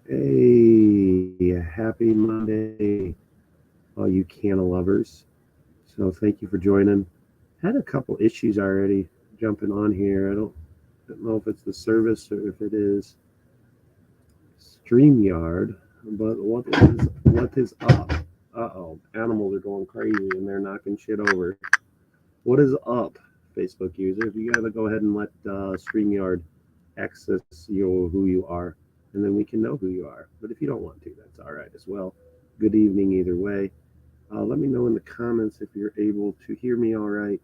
Hey, happy Monday, all you canna lovers. So thank you for joining. Had a couple issues already jumping on here. I don't know if it's the service or if it is StreamYard, but what is up? Uh-oh, animals are going crazy and they're knocking shit over. What is up, Facebook user? You gotta go ahead and let StreamYard access who you are, and then we can know who you are. But if you don't want to, that's all right as well. Good evening, either way. Let me know in the comments if you're able to hear me all right.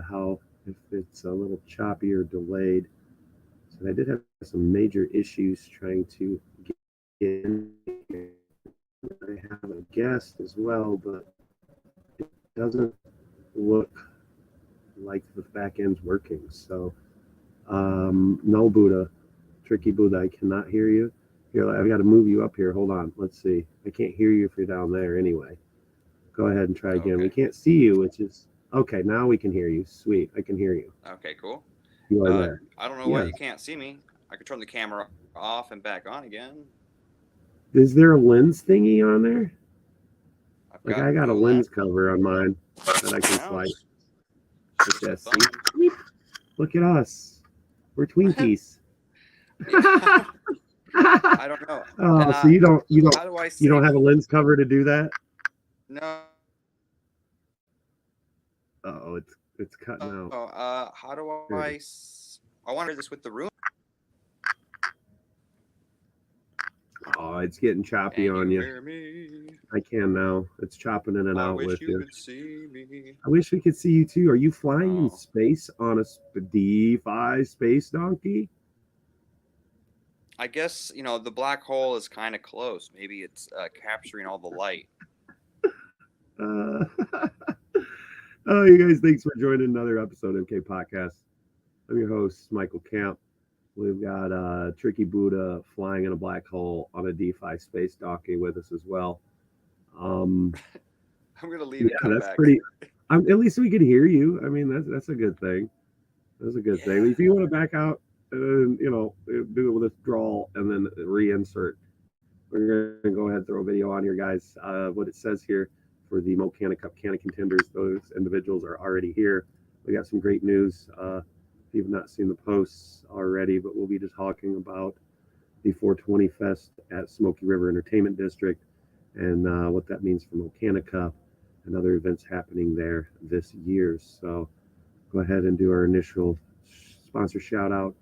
How if it's a little choppy or delayed. So I did have some major issues trying to get in here. I have a guest as well, but it doesn't look like the back end's working. So no Buddha, tricky Buddha, I cannot hear you. Here, I've got to move you up here. Hold on. Let's see. I can't hear you if you're down there anyway. Go ahead and try again. We Okay. can't see you, which is okay. Now we can hear you. Sweet. I can hear you. Okay, cool. You are there. I don't know why Yes. you can't see me. I could turn the camera off and back on again. Is there a lens thingy on there? I've Like got I got a no lens lens. cover on mine that I can No, slide. it's Hit just a that. See? thumb. Sweet. Look at us. We're Twinkies. Yeah, I don't know. And Oh, so you don't you don't how do I you don't save? have a lens cover to do that? No. Oh, it's cutting out. How do There it I? is. I want to share this with the room. Oh, it's getting choppy Can on you you. hear me? I can now. It's chopping in and I out wish with you you. could see me. I wish we could see you too. Are you flying in Oh, space on a D5 space donkey? I guess the black hole is kind of close. Maybe it's capturing all the light. Uh, oh, you guys, thanks for joining another episode of MK Podcast. I'm your host, Michael Camp. We've got Tricky Buddha flying in a black hole on a D5 space donkey with us as well. Um, I'm gonna leave yeah, and come that's back. pretty. At least we could hear you. I mean, that's a good thing. That's a good thing. Yeah. If you want to back out and do a withdrawal and then reinsert, we're gonna go ahead and throw a video on here, guys. What it says here for the Mocana Cup Canna contenders, those individuals are already here. We got some great news. If you've not seen the posts already, but we'll be just talking about the 420 Fest at Smoky River Entertainment District and what that means for Mocana Cup and other events happening there this year. So go ahead and do our initial sponsor shout out.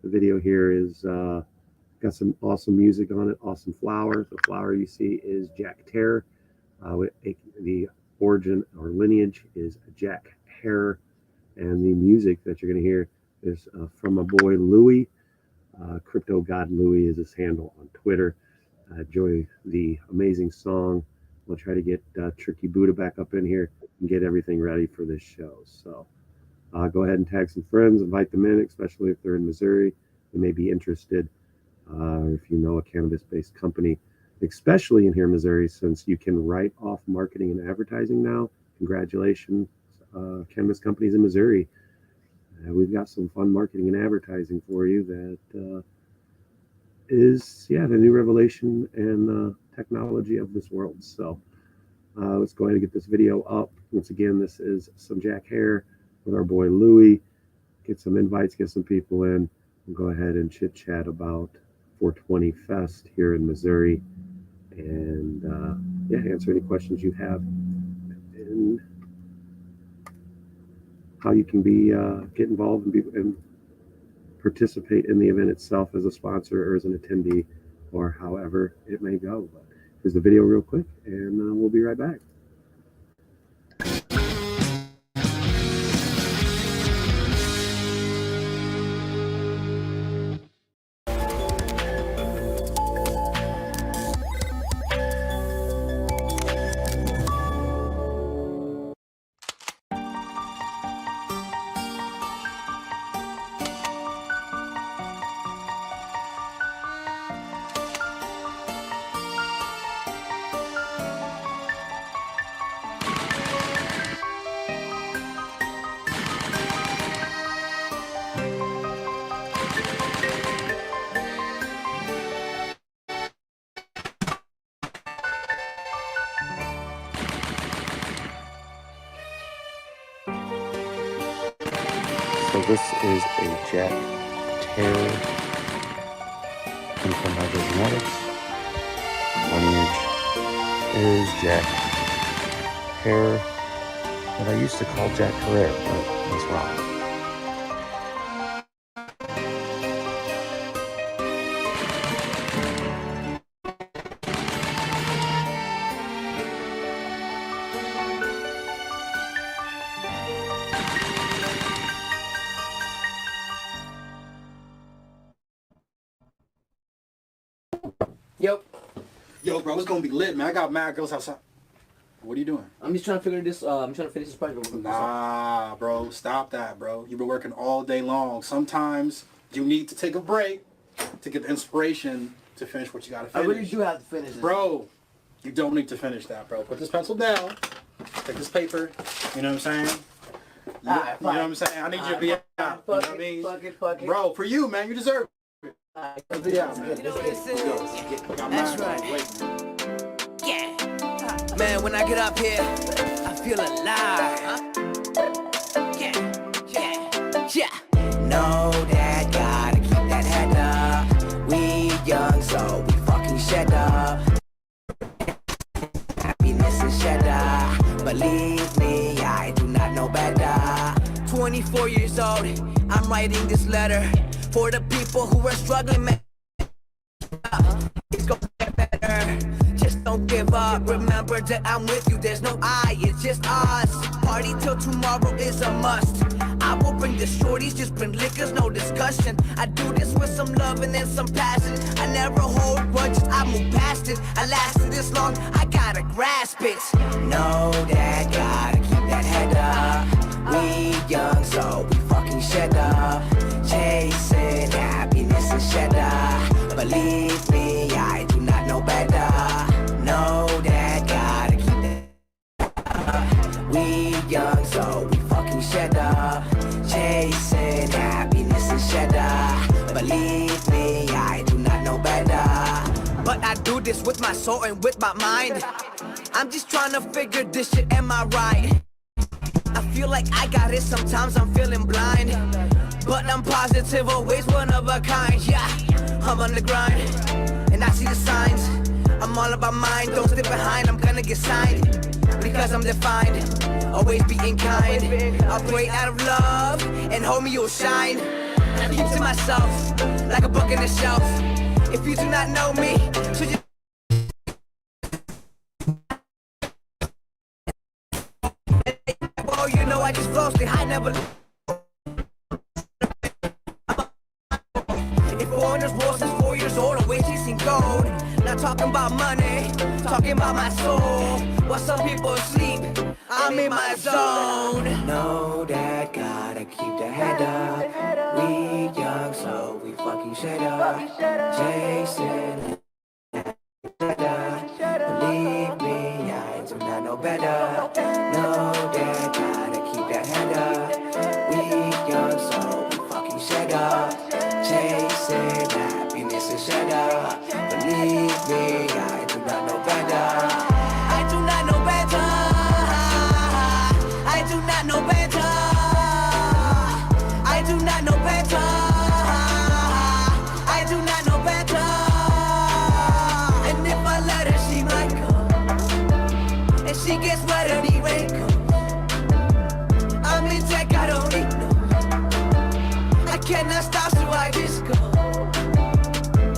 The video here is got some awesome music on it, awesome flower. The flower you see is Jack Terror. The origin or lineage is Jack Hare, and the music that you're going to hear is from my boy Louie. Crypto God Louie is his handle on Twitter. Enjoy the amazing song. We'll try to get Tricky Buddha back up in here and get everything ready for this show. So go ahead and tag some friends, invite them in, especially if they're in Missouri. They may be interested. If you know a cannabis based company, especially in here in Missouri, since you can write off marketing and advertising now. Congratulations, cannabis companies in Missouri. We've got some fun marketing and advertising for you that is, yeah, the new revelation and technology of this world. So let's go ahead and get this video up. Once again, this is some Jack Hare with our boy Louie. Get some invites, get some people in. We'll go ahead and chit chat about 420 Fest here in Missouri, and yeah, answer any questions you have, and how you can be get involved and participate in the event itself as a sponsor or as an attendee, or however it may go. But here's the video real quick, and we'll be right back. So this is a Jack Terror from my genetics. Lineage is Jack Terror, that I used to call Jack Terror, but that's wrong. Yo, bro, it's gonna be lit, man. I got mad girls outside. What are you doing? I'm just trying to figure this. I'm trying to finish this project. Nah, bro, stop that, bro. You've been working all day long. Sometimes you need to take a break to get the inspiration to finish what you gotta finish. I really do have to finish this. Bro, you don't need to finish that, bro. Put this pencil down. Take this paper. You know what I'm saying? You know what I'm saying? I need you to be out. You know what I mean? Fuck it. Bro, for you, man, you deserve it. Yeah, That's right. Yeah. Man, when I get up here, I feel alive. Yeah. Know that, gotta keep that head up. We young, so we fucking shed up. Happiness and shed up. Believe me, I do not know better. 24 years old, I'm writing this letter for the people who are struggling, man. It's gonna get better. Just don't give up. Remember that I'm with you. There's no I, it's just us. Party till tomorrow is a must. I will bring the shorties, just bring liquors, no discussion. I do this with some love and then some passion. I never hold grudges, I move past it. I lasted this long, I gotta grasp it. Know that, gotta keep that head up. We young, so we fucking shed up. Chasing happiness and shed up. Believe me, I do not know better. Know that, gotta keep that. We young, so we fucking shed up. Chasing happiness and shed up. Believe me, I do not know better. But I do this with my soul and with my mind. I'm just trying to figure this shit, am I right? I feel like I got it, sometimes I'm feeling blind. But I'm positive, always one of a kind, yeah. I'm on the grind, and I see the signs. I'm all about mine, don't stay behind, I'm gonna get signed. Because I'm defined, always being kind. I'll pray out of love, and homie, you'll shine. I keep to myself, like a book in the shelf. If you do not know me, so you oh, you know I just flow, stay high, never. If foreigners was since 4 years old, always chasing gold. Not talking about money, talking about my soul. While some people sleep, I'm in my zone. Know that, gotta keep the head up. We young, so we fucking shed up. Chasing. Believe me, I do not know better. Know that, gotta keep that head up. We young, so we fucking shed up. Chasing happiness and shed up. Believe me, I do not know better. I do not know better. I do not know better. I do not know better. I do not know better. And if I let her, she might come. And she gets wetter, the rain comes. I'm in tech, I don't need no. I cannot stop, so I just go.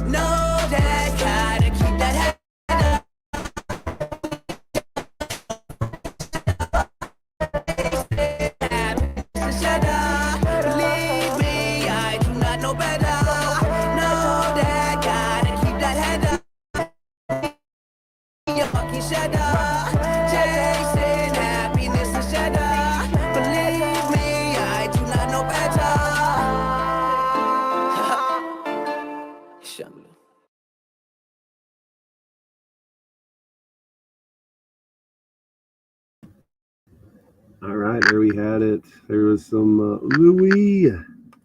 Know that, gotta keep that head up. Shut up, believe me, I do not know better. Know that, gotta keep that head up. You fucking shut up, chasing happiness and shut up. Believe me, I do not know better. Shamla. All right, there we had it. There was some Louis.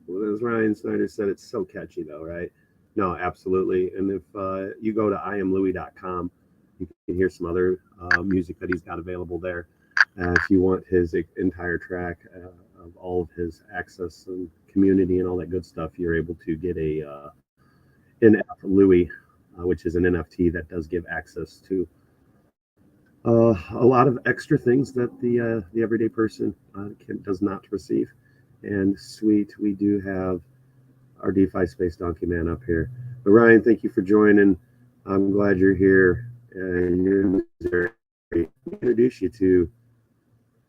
Well, as Ryan Snyder said, it's so catchy, though, right? No, absolutely. And if you go to iamlouis.com, you can hear some other music that he's got available there. If you want his entire track, of all of his access and community and all that good stuff, you're able to get a NF Louis, which is an NFT that does give access to a lot of extra things that the everyday person does not receive. And sweet, we do have our DeFi Space Donkey Man up here. But Ryan, thank you for joining. I'm glad you're here. And you're Missouri. Let me introduce you to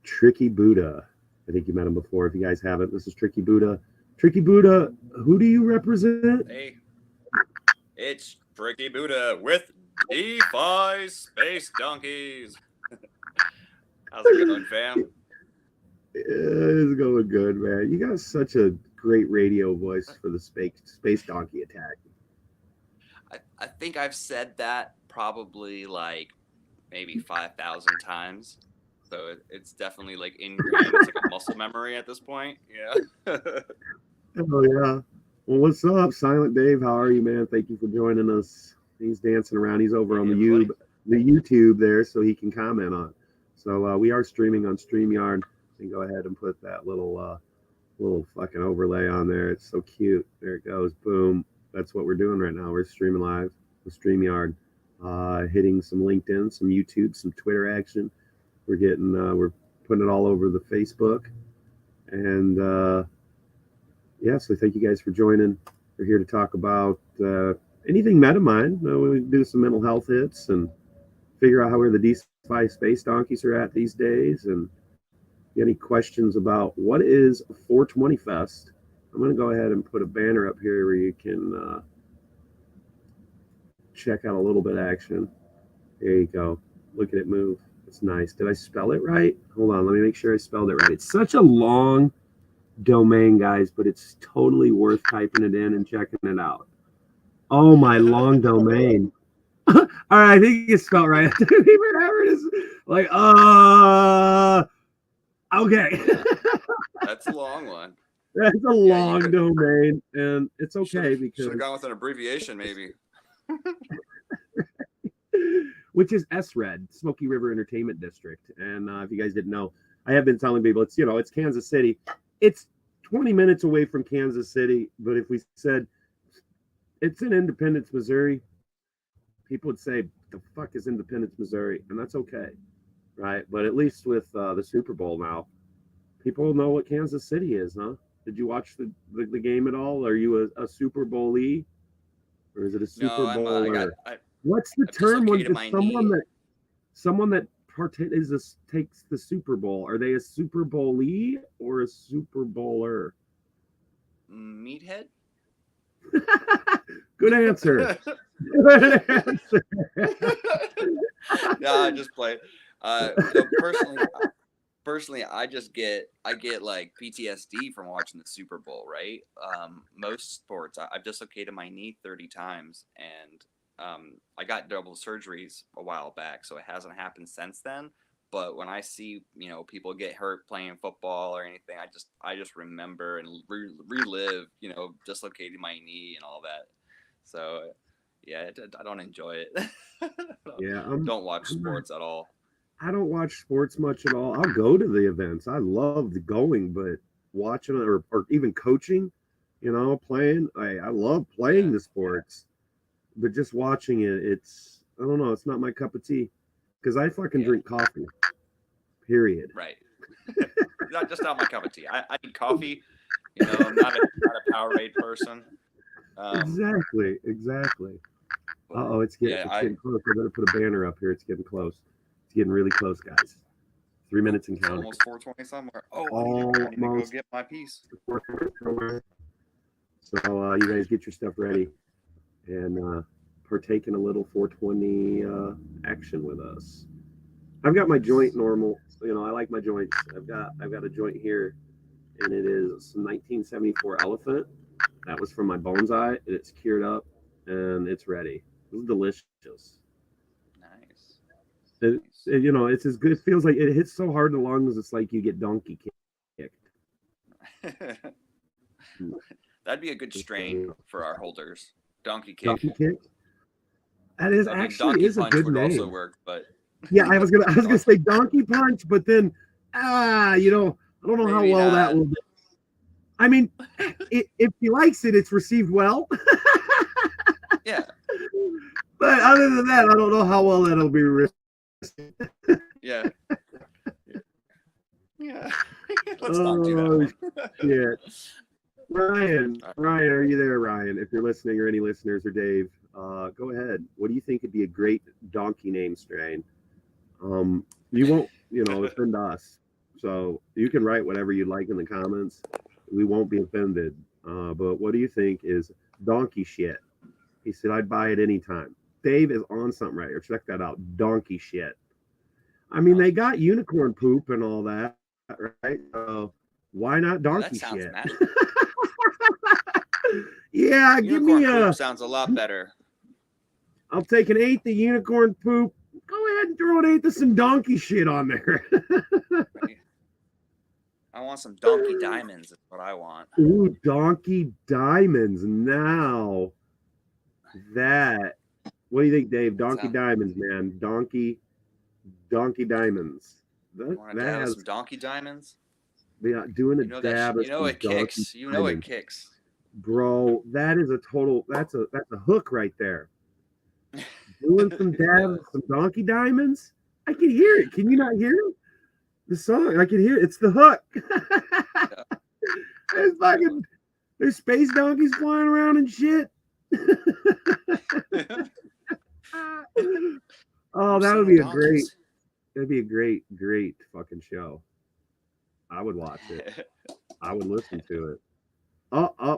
Tricky Buddha. I think you met him before. If you guys haven't, this is Tricky Buddha. Tricky Buddha, who do you represent? Hey, it's Tricky Buddha with DeFi Space Donkeys. How's it going, fam? It's going good, man. You got such a great radio voice for the space donkey attack. I think I've said that probably like maybe 5,000 times. So it's definitely like ingrained. It's like a muscle memory at this point. Yeah. Oh, yeah. Well, what's up, Silent Dave? How are you, man? Thank you for joining us. He's dancing around. He's over on the YouTube there, so he can comment on. So we are streaming on StreamYard. And go ahead and put that little fucking overlay on there. It's so cute. There it goes. Boom. That's what we're doing right now. We're streaming live with StreamYard, hitting some LinkedIn, some YouTube, some Twitter action. We're getting, we're putting it all over the Facebook. And yeah, so thank you guys for joining. We're here to talk about anything MetaMind. We do some mental health hits and figure out where the DeFi Space Donkeys are at these days. And any questions about what is 420 Fest? I'm going to go ahead and put a banner up here where you can check out a little bit of action. There you go. Look at it move. It's nice. Did I spell it right? Hold on. Let me make sure I spelled it right. It's such a long domain, guys, but it's totally worth typing it in and checking it out. Oh, my long domain. All right. I think it's spelled right. Whatever it is. Like, okay. That's a long one. That's a long domain, and it's okay because should have gone with an abbreviation, maybe. Which is SRED, Smoky River Entertainment District. And if you guys didn't know, I have been telling people it's it's Kansas City. It's 20 minutes away from Kansas City, but if we said it's in Independence, Missouri, people would say the fuck is Independence, Missouri, and that's okay, right? But at least with the Super Bowl now, people know what Kansas City is, huh? Did you watch the game at all? Are you a Super Bowl-y? Or is it a Super Bowl? What's the term when someone that takes the Super Bowl? Are they a Super Bowl-y or a Super Bowler? Meathead? Good answer. Good answer. No, I just play. Personally, I get like PTSD from watching the Super Bowl, right? Most sports, I've dislocated my knee 30 times, and I got double surgeries a while back, so it hasn't happened since then. But when I see people get hurt playing football or anything, I just remember and relive dislocating my knee and all that. So yeah, I don't enjoy it. Yeah, don't watch sports at all. I don't watch sports much at all. I'll go to the events. I love going, but watching it or even coaching, playing. I love playing the sports, but just watching it, I don't know. It's not my cup of tea because I fucking drink coffee. Period. Right. Just not my cup of tea. I need coffee. I'm not a Powerade person. Exactly. Uh-oh, it's getting close. I better put a banner up here. It's getting close. It's getting really close, guys. 3 minutes and counting. Almost 420 somewhere. Oh, I need to go get my piece. So you guys get your stuff ready and partake in a little 420 action with us. I've got my joint normal. I like my joints. I've got a joint here, and it is some 1974 Elephant. That was from my bonsai. It's cured up and it's ready. It's delicious. Nice. It's as good. It feels like it hits so hard in the lungs. It's like you get donkey kicked. That'd be a good strain for our holders. Donkey kick. Donkey kick. That is actually is a good would name. Also work, but yeah, I was gonna say donkey punch, but then I don't know how Maybe well that not. will be. I mean, if he likes it, it's received well. Yeah. But other than that, I don't know how well that'll be received. Yeah. Yeah. Let's not do that Oh, one. shit. Ryan, are you there, Ryan? If you're listening, or any listeners, or Dave, go ahead. What do you think would be a great donkey name strain? You won't, offend us, so you can write whatever you like in the comments. We won't be offended. But what do you think is donkey shit? He said, I'd buy it anytime. Dave is on something right here. Check that out. Donkey shit. I mean, they got unicorn poop and all that, right? So why not That donkey sounds shit? magical. Yeah, give Unicorn me poop sounds a lot better. I'll take an eighth of unicorn poop. Go ahead and throw an eighth of some donkey shit on there. Right? I want some donkey diamonds. Is what I want. Ooh, donkey diamonds. Now that, what do you think, Dave? Donkey diamonds, man. Donkey diamonds. You want to dab has some donkey diamonds? yeah, doing a You know dab. you know it kicks. You know it kicks. Bro, that is a total. That's a hook right there. Doing some dabs, some donkey diamonds. I can hear it. Can you not hear it? The song, I can hear it. It's the hook. There's fucking, there's space donkeys flying around and shit. Oh, that would be that'd be a great fucking show. I would watch it. I would listen to it. Oh,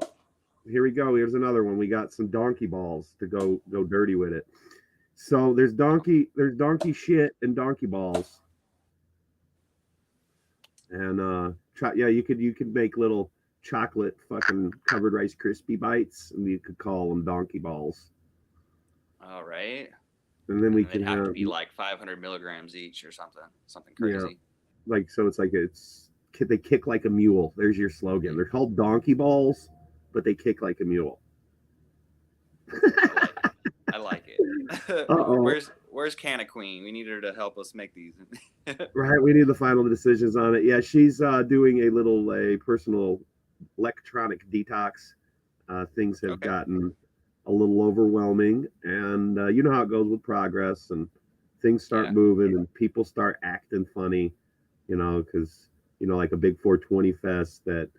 here we go. Here's another one. We got some donkey balls to go dirty with it. So there's donkey shit and donkey balls. And yeah, you could make little chocolate fucking covered Rice Krispie bites, and you could call them donkey balls. All right. And then we They'd can have to be like 500 milligrams each or something crazy. Yeah, like so it's like they kick like a mule. There's your slogan. They're called donkey balls, but they kick like a mule. I like it. Where's Canna Queen? We need her to help us make these. Right, we need the final decisions on it. Yeah, she's doing a personal electronic detox. Things have gotten a little overwhelming, and you know how it goes with progress, and things start moving, and people start acting funny, because like a big 420 fest that.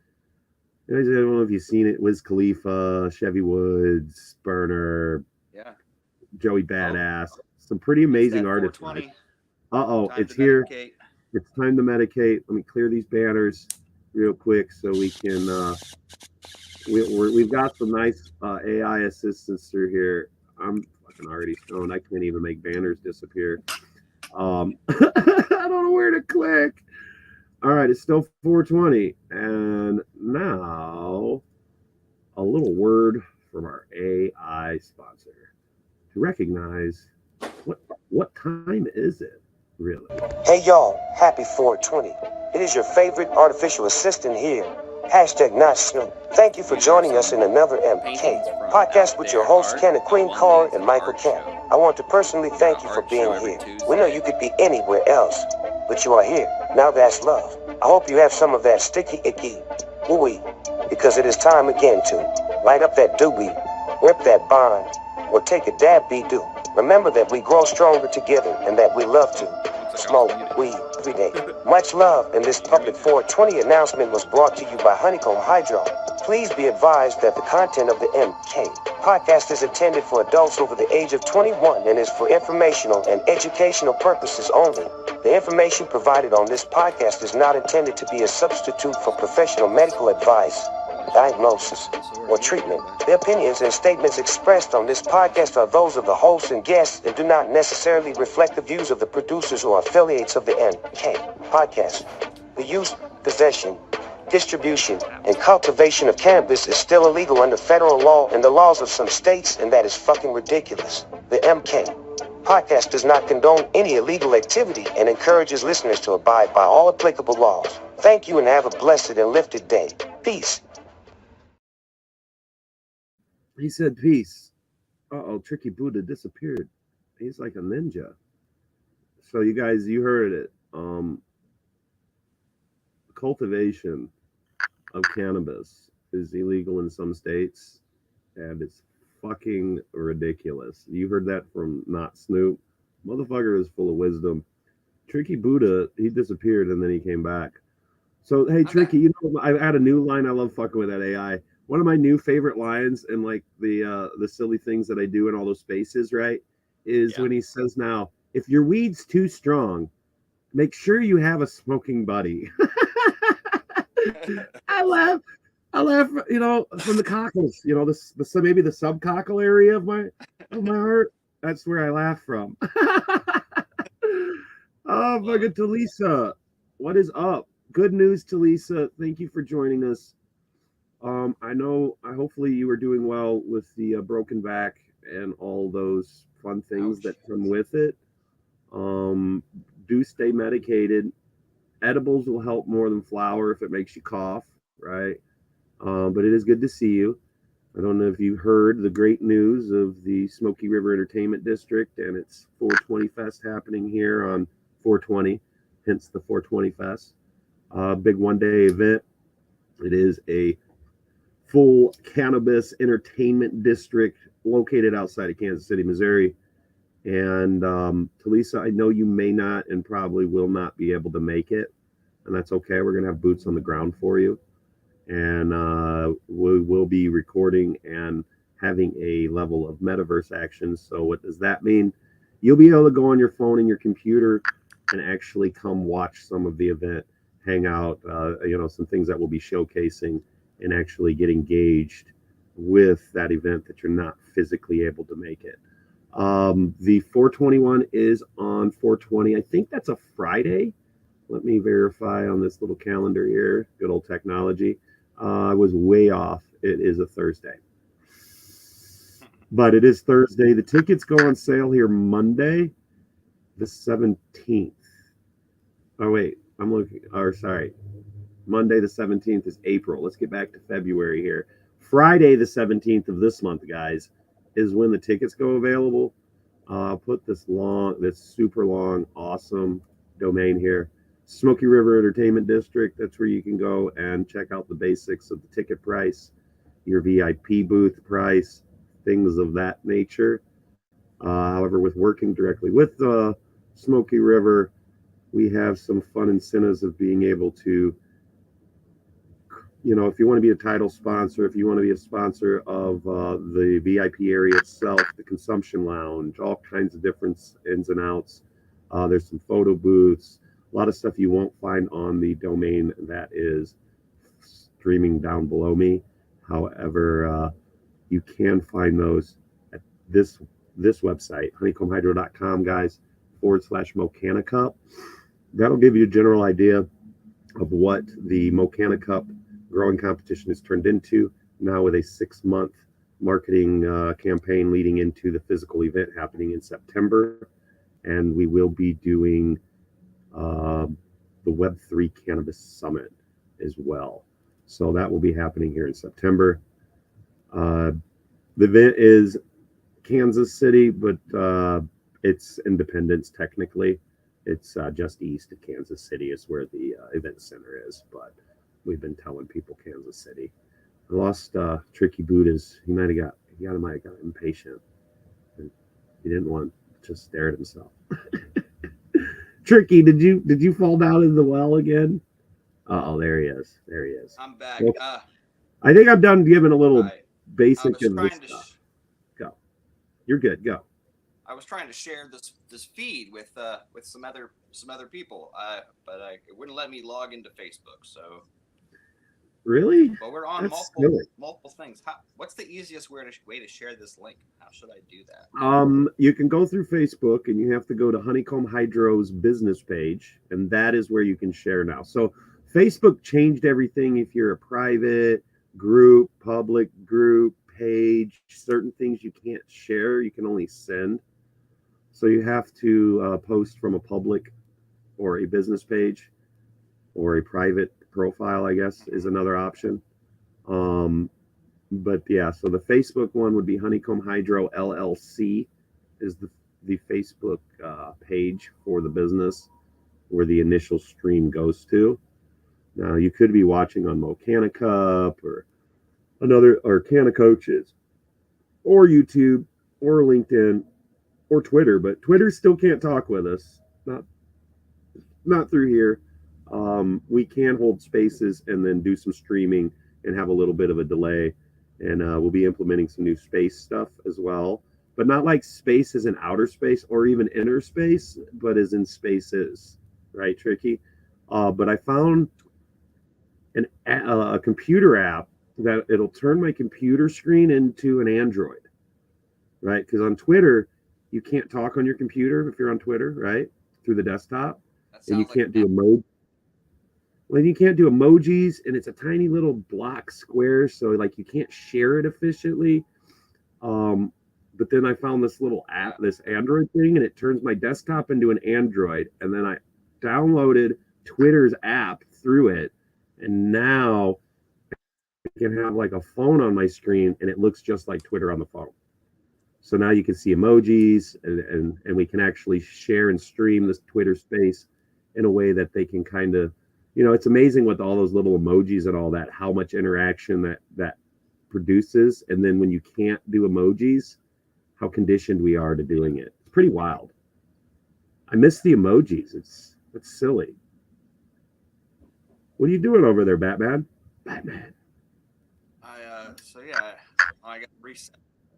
I don't know if you've seen it. Wiz Khalifa, Chevy Woods, Burner, Joey Badass, some pretty amazing artists. It's here. Medicate. It's time to medicate. Let me clear these banners real quick so we can. We've got some nice AI assistants through here. I'm fucking already stoned. I can't even make banners disappear. I don't know where to click. All right, it's still 420, and now a little word from our AI sponsor to recognize what time is it really. Hey y'all, happy 420. It is your favorite artificial assistant here. Hashtag not Snoop. Thank you for joining us in another MK podcast with your hosts Canna Queen Carr and Michael Kemp. I want to personally thank you for being here. We know you could be anywhere else, but you are here. Now that's love. I hope you have some of that sticky icky ooey, because it is time again to light up that doobie, rip that bond, or take a dab be do. Remember that we grow stronger together and that we love to smoke weed every day. Much love, and this public 420 announcement was brought to you by Honeycomb Hydro. Please be advised that the content of the MK podcast is intended for adults over the age of 21 and is for informational and educational purposes only. The information provided on this podcast is not intended to be a substitute for professional medical advice, diagnosis, or treatment. The opinions and statements expressed on this podcast are those of the hosts and guests and do not necessarily reflect the views of the producers or affiliates of the MK podcast. The use, possession, distribution, and cultivation of cannabis is still illegal under federal law and the laws of some states, and that is fucking ridiculous. The MK podcast does not condone any illegal activity and encourages listeners to abide by all applicable laws. Thank you and have a blessed and lifted day. Peace. He said peace. Tricky Buddha disappeared. He's like a ninja. So you guys, you heard it. cultivation of cannabis is illegal in some states, and it's fucking ridiculous. You heard that from Not Snoop. Motherfucker is full of wisdom. Tricky Buddha, he disappeared and then he came back. So hey, Tricky, you know, I had a new line. I love fucking with that AI. One of my new favorite lines and like the silly things that I do in all those spaces, right, is when he says, "Now, if your weed's too strong, make sure you have a smoking buddy." I laugh. I laugh, you know, from the cockles, you know, maybe the subcockle area of my heart. That's where I laugh from. Oh, fucking Talisa, what is up? Good news, Talisa. Thank you for joining us. Hopefully you are doing well with the broken back and all those fun things that come with it. Do stay medicated. Edibles will help more than flour if it makes you cough, right? But it is good to see you. I don't know if you heard the great news of the Smoky River Entertainment District and its 420 Fest happening here on 420, hence the 420 Fest. Big one-day event. It is a full cannabis entertainment district located outside of Kansas City, Missouri. And Talisa, I know you may not and probably will not be able to make it, and that's okay. We're going to have boots on the ground for you. And we will be recording and having a level of metaverse action. So what does that mean? You'll be able to go on your phone and your computer and actually come watch some of the event, hang out, some things that we'll be showcasing and actually get engaged with that event that you're not physically able to make it. The 421 is on 420. I think that's a Friday. Let me verify on this little calendar here. Good old technology. I was way off. It is a Thursday. But it is Thursday. The tickets go on sale here Monday, the 17th. Oh, wait. Monday the 17th is April. Let's get back to February here. Friday the 17th of this month, guys, is when the tickets go available. I'll put this super long, awesome domain here. Smoky River Entertainment District. That's where you can go and check out the basics of the ticket price, your VIP booth price, things of that nature. However, with working directly with the Smoky River, we have some fun incentives of being able to, if you want to be a title sponsor, if you want to be a sponsor of the VIP area itself, the consumption lounge, all kinds of different ins and outs. There's some photo booths, a lot of stuff you won't find on the domain that is streaming down below me. However, you can find those at this website, honeycombhydro.com, guys, /Mocana Cup. That'll give you a general idea of what the Mocana Cup growing competition has turned into now with a 6-month marketing campaign leading into the physical event happening in September. And we will be doing the Web3 Cannabis Summit as well. So that will be happening here in September. The event is Kansas City, but it's Independence technically. It's just east of Kansas City is where the event center is, but we've been telling people Kansas City. I lost Tricky Buddhas. He might have got impatient. And he didn't want to just stare at himself. Tricky, did you fall down in the well again? Oh, there he is. I'm back. Well, I think I'm done giving a little basic of this stuff. Go. You're good. Go. I was trying to share this feed with some other people, but it wouldn't let me log into Facebook. So really, but we're on multiple things. What's the easiest way to share this link? How should I do that? You can go through Facebook, and you have to go to Honeycomb Hydro's business page, and that is where you can share now. So Facebook changed everything. If you're a private group, public group, page, certain things you can't share. You can only send. So you have to post from a public or a business page or a private profile, I guess, is another option. But yeah, so the Facebook one would be Honeycomb Hydro LLC is the Facebook page for the business where the initial stream goes to. Now you could be watching on Mocana Cup or Canna Coaches or YouTube or LinkedIn or Twitter, but Twitter still can't talk with us. Not through here. We can hold spaces and then do some streaming and have a little bit of a delay. And we'll be implementing some new space stuff as well, but not like space as in outer space or even inner space, but as in spaces, right? Tricky. But I found a computer app that it'll turn my computer screen into an Android, right? Because on Twitter, you can't talk on your computer if you're on Twitter, right? Through the desktop. And you can't do emojis. Well, you can't do emojis, and it's a tiny little block square, so like you can't share it efficiently. But then I found this little app, this Android thing, and it turns my desktop into an Android. And then I downloaded Twitter's app through it, and now I can have like a phone on my screen, and it looks just like Twitter on the phone. So now you can see emojis, and we can actually share and stream this Twitter space in a way that they can kind of, it's amazing with all those little emojis and all that, how much interaction that produces. And then when you can't do emojis, how conditioned we are to doing it. It's pretty wild. I miss the emojis. It's silly. What are you doing over there, Batman? Batman. I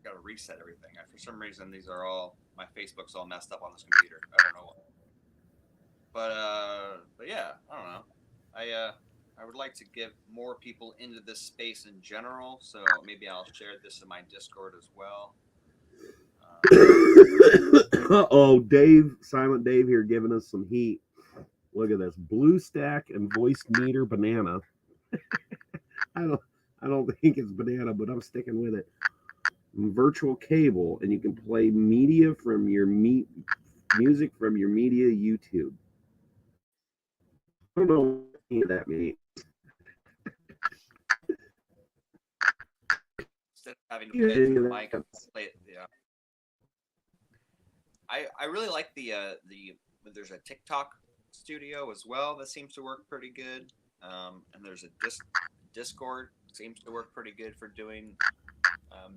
got to reset everything. For some reason, my Facebook's all messed up on this computer. I don't know why. But yeah, I don't know. I would like to get more people into this space in general, so maybe I'll share this in my Discord as well. Oh, Silent Dave here giving us some heat. Look at this, BlueStack and Voice Meter Banana. I don't think it's banana, but I'm sticking with it. Virtual cable, and you can play media from your music from your media YouTube. I don't know what any of that means. Instead of having to play the mic and play it, yeah. I really like there's a TikTok studio as well that seems to work pretty good, and there's a Discord seems to work pretty good for doing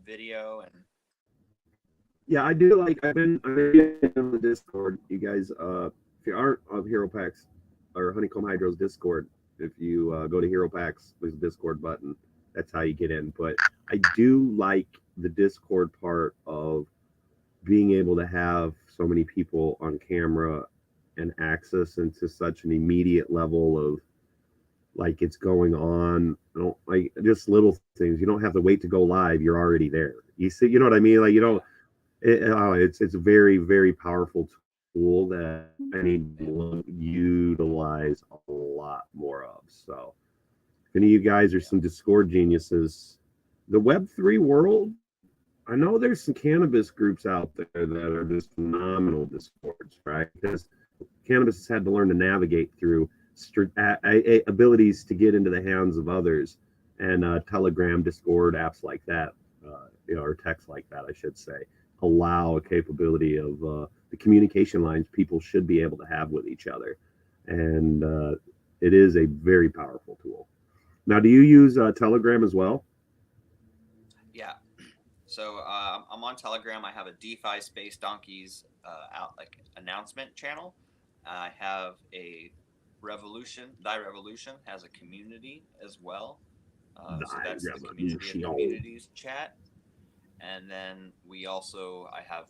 video. And yeah, I do like. I've been in the Discord. You guys, if you aren't of Hero Packs or Honeycomb Hydro's Discord, if you go to Hero Packs, there's a Discord button. That's how you get in. But I do like the Discord part of being able to have so many people on camera and access into such an immediate level of like it's going on. Like just little things. You don't have to wait to go live. You're already there. You see, you know what I mean? Like you don't. It's a very, very powerful tool that I need to utilize a lot more of. So if any of you guys are some Discord geniuses, the Web3 world, I know there's some cannabis groups out there that are just phenomenal Discords, right? Because cannabis has had to learn to navigate through abilities to get into the hands of others, and Telegram, Discord, apps like that, or text like that, I should say, allow a capability of the communication lines people should be able to have with each other. And it is a very powerful tool. Now, do you use Telegram as well? Yeah. So I'm on Telegram. I have a DeFi Space Donkeys announcement channel. I have a Thy Revolution has a community as well. So that's the community of communities chat. And then I have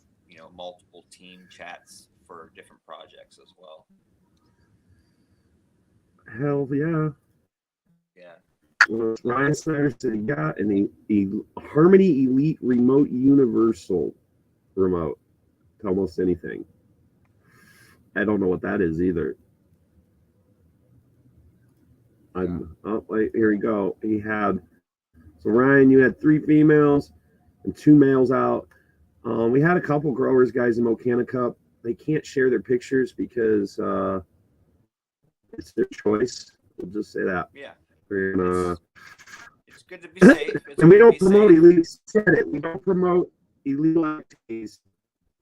multiple team chats for different projects as well. Hell yeah. Yeah. Well, Ryan Snyder said he got an Harmony Elite Remote Universal remote to almost anything. I don't know what that is either. Here we go. So Ryan, you had 3 females and 2 males out. We had a couple growers, guys, in Mocana Cup. They can't share their pictures because it's their choice. We'll just say that. Yeah. It's good to be safe. And we don't promote elite. We don't promote illegal activities.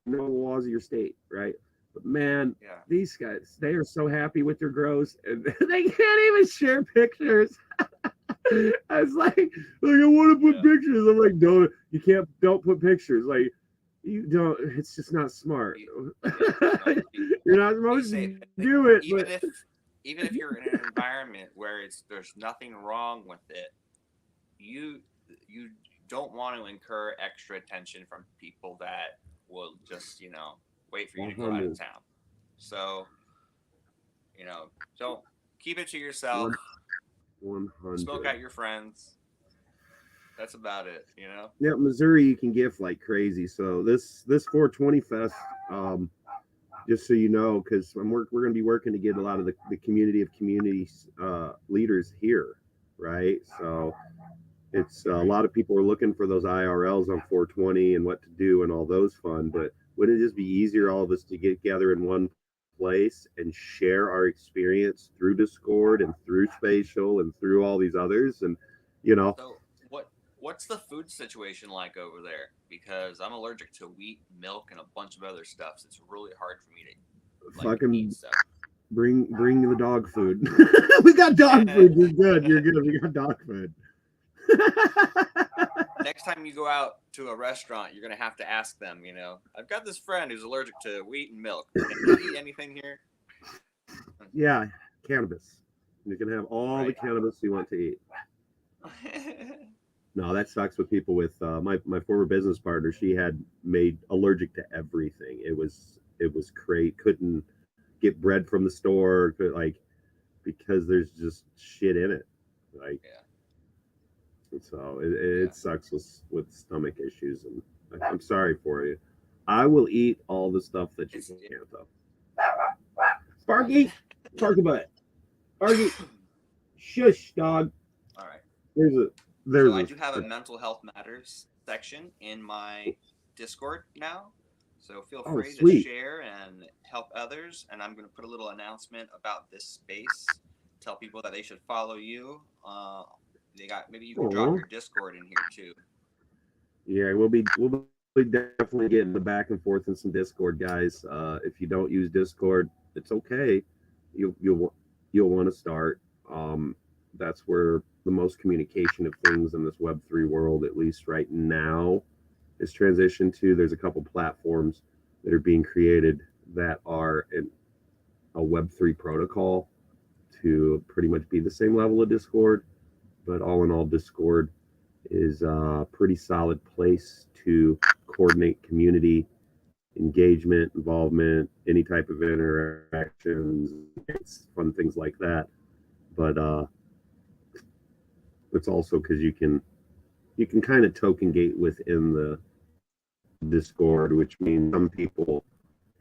No laws of your state, right? But man, Yeah. these guys, they are so happy with their grows and they can't even share pictures. I was like I want to put pictures. I'm like, don't put pictures. Like, you don't, it's just not smart. You're not supposed to do it. Even if you're in an environment where there's nothing wrong with it, you don't want to incur extra attention from people that will just wait for you to go out of town. So don't keep it to yourself. 100. Smoke out your friends. That's about it. Yeah, Missouri you can gift like crazy. So this 420 Fest, just so you know, because we're going to be working to get a lot of the community of communities leaders here, right? So it's a lot of people are looking for those IRLs on 420 and what to do and all those fun. But wouldn't it just be easier all of us to get together in one place and share our experience through Discord and through Spatial and through all these others? And So what's the food situation like over there? Because I'm allergic to wheat, milk, and a bunch of other stuff. So it's really hard for me to fucking eat stuff. Bring the dog food. We got dog food. You're good. We got dog food. Next time you go out to a restaurant, you're gonna have to ask them. I've got this friend who's allergic to wheat and milk. Can you eat anything here? Yeah, cannabis. You can have all the cannabis you want to eat. No, that sucks with people with my former business partner. She had made allergic to everything. It was great. Couldn't get bread from the store, because there's just shit in it. So it sucks with stomach issues, and I'm sorry for you. I will eat all the stuff that you can't though. Sparky, Sparky butt. Sparky, shush, dog. All right. So I do have a mental health matters section in my Discord now. So feel free to share and help others. And I'm going to put a little announcement about this space. Tell people that they should follow you. Maybe you can drop your Discord in here too. Yeah, we'll be definitely getting the back and forth in some Discord, guys. If you don't use Discord, it's okay. You'll want to start. That's where the most communication of things in this Web3 world, at least right now, is transitioned to. There's a couple platforms that are being created that are in a Web3 protocol to pretty much be the same level of Discord. But all in all, Discord is a pretty solid place to coordinate community engagement, involvement, any type of interactions, fun things like that. But it's also because you can kind of token gate within the Discord, which means some people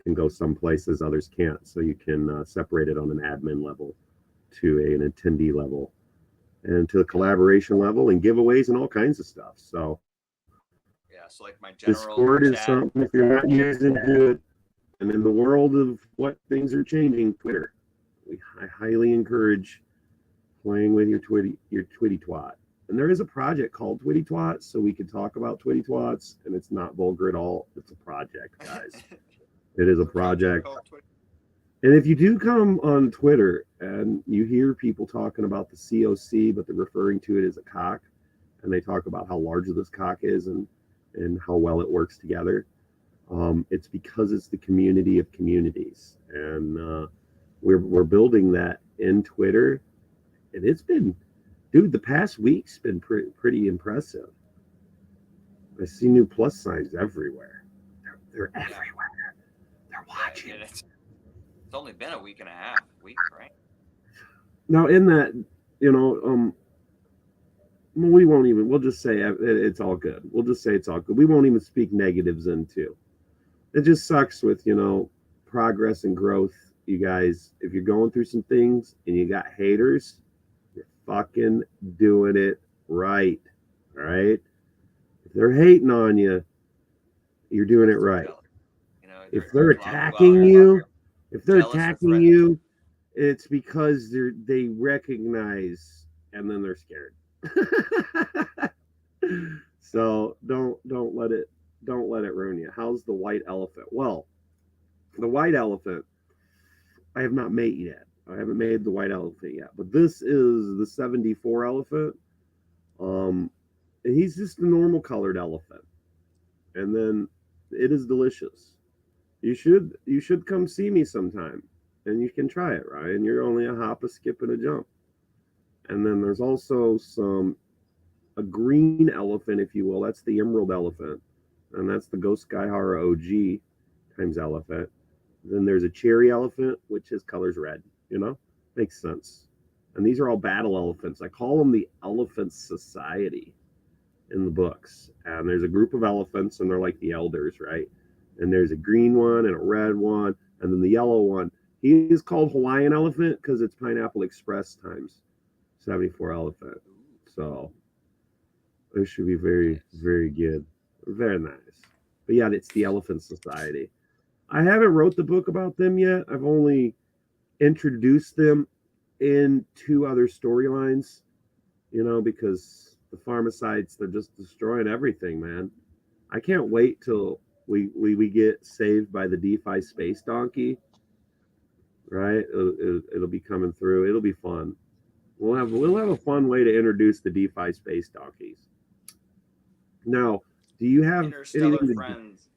can go some places others can't. So you can separate it on an admin level to an attendee level and to the collaboration level and giveaways and all kinds of stuff. So so like my general Discord is something, if you're not using it, and in the world of what things are changing, Twitter, I highly encourage playing with your Twitty Twat. And there is a project called Twitty Twat, so we can talk about Twitty Twats, and it's not vulgar at all. It's a project, guys. It is a project. And if you do come on Twitter and you hear people talking about the COC, but they're referring to it as a cock, and they talk about how large this cock is and how well it works together, it's because it's the community of communities. And we're building that in Twitter. And it's been, dude, the past week's been pretty impressive. I see new plus signs everywhere. They're everywhere. They're watching. It's only been a week, right? Now, in that, we'll just say it's all good. We'll just say it's all good. We won't even speak negatives into. It just sucks with, progress and growth, you guys. If you're going through some things and you got haters, you're fucking doing it right. All right? If they're hating on you, you're doing it right. If they're attacking you, it's because they recognize and then they're scared. So don't let it ruin you. How's the white elephant? Well, The white elephant, I have not made yet. I haven't made the white elephant yet, but this is the 74 elephant. Um, and he's just a normal colored elephant, and then it is delicious. You should come see me sometime, and you can try it, Ryan. You're only a hop, a skip, and a jump. And then there's also a green elephant, if you will. That's the emerald elephant, and that's the Ghost Skyhara OG times elephant. Then there's a cherry elephant, which his color's red. Makes sense. And these are all battle elephants. I call them the Elephant Society in the books. And there's a group of elephants, and they're like the elders, right? And there's a green one and a red one, and then the yellow one. He is called Hawaiian elephant because it's Pineapple Express times 74 elephant. So it should be very, very good. Very nice. But yeah, it's the Elephant Society. I haven't wrote the book about them yet. I've only introduced them in 2 other storylines, because the pharmacites, they're just destroying everything, man. I can't wait till we get saved by the DeFi space donkey, right? It'll be coming through. It'll be fun. We'll have a fun way to introduce the DeFi space donkeys. Now, do you have Interstellar anything friends.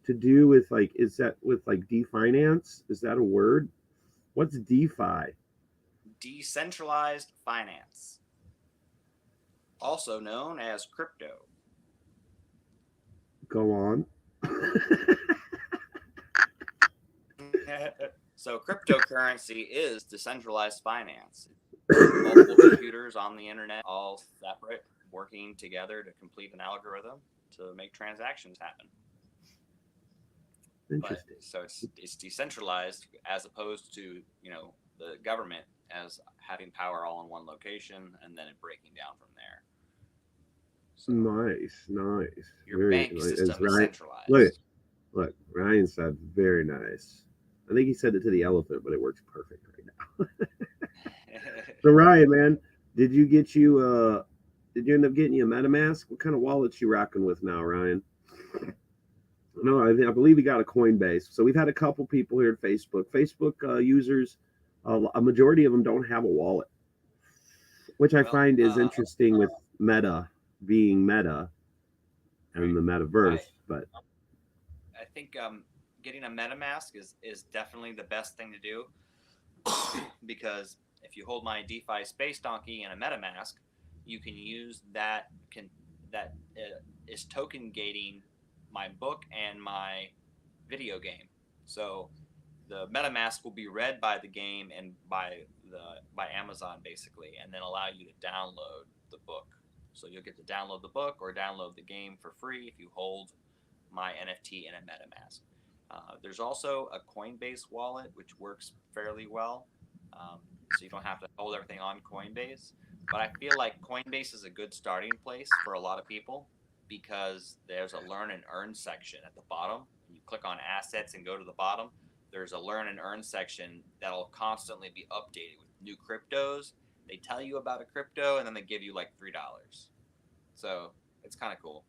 to do with is that with definance? Is that a word? What's DeFi? Decentralized finance, also known as crypto. Go on. So cryptocurrency is decentralized finance. Multiple computers on the internet, all separate, working together to complete an algorithm to make transactions happen. Interesting. So it's decentralized as opposed to the government as having power all in one location and then it breaking down from there. So Nice. your Very bank nice. system is Ryan, centralized. look, Ryan said very nice. I think he said it to the elephant, but it works perfect right now. So Ryan, man, did you end up getting you a MetaMask? What kind of wallets you rocking with now, Ryan? No, I believe he got a Coinbase. So we've had a couple people here at Facebook. Facebook users, a majority of them don't have a wallet, which I find is interesting with Meta being Meta and the metaverse. But I think getting a MetaMask is definitely the best thing to do because if you hold my DeFi Space Donkey and a MetaMask, you can use that is token gating my book and my video game. So the MetaMask will be read by the game and by Amazon basically, and then allow you to download the book. So you'll get to download the book or download the game for free if you hold my NFT in a MetaMask. There's also a Coinbase wallet which works fairly well, so you don't have to hold everything on Coinbase. But I feel like Coinbase is a good starting place for a lot of people because there's a learn and earn section at the bottom. You click on assets and go to the bottom. There's a learn and earn section that'll constantly be updated with new cryptos. They tell you about a crypto and then they give you like $3. So it's kind of cool.